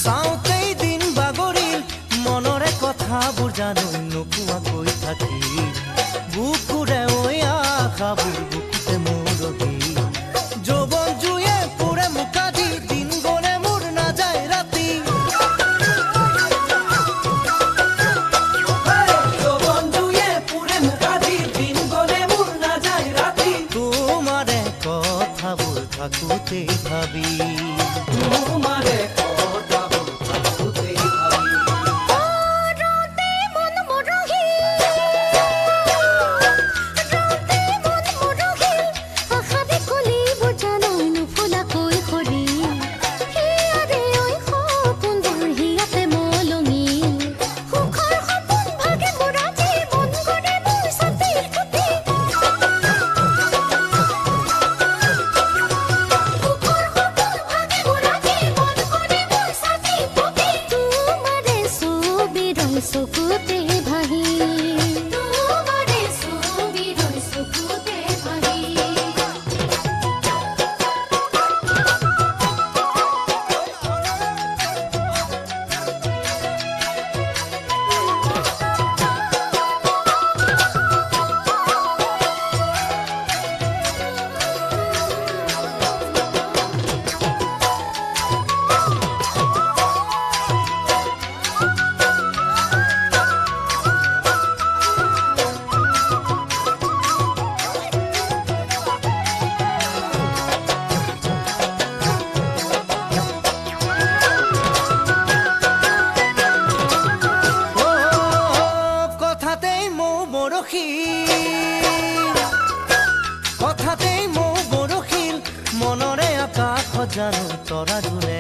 চাওঁতেই দিন বাগৰিল মনৰে কথাবোৰ জানো নোকোৱাকৈ থাকি বুকুৰে ঐ আশাবোৰ বুকুতে মোৰ ৰহি যৌৱন জুয়ে পুৰে মুকাদি দিন গলে মোৰ নাযায় ৰাতি যৌৱন জুয়ে পুৰে মুকাদি দিন গলে মোৰ নাযায় ৰাতি তোমাৰে কথাবোৰ থাকোঁতে ভাবি তোমাৰে চকুতে ভাহি তোমাৰে ছবি ৰৈ চকুতে ভাহি কথাতেই মোৰ বৰশীল মনৰে আকাশ জানো তৰা জোৰে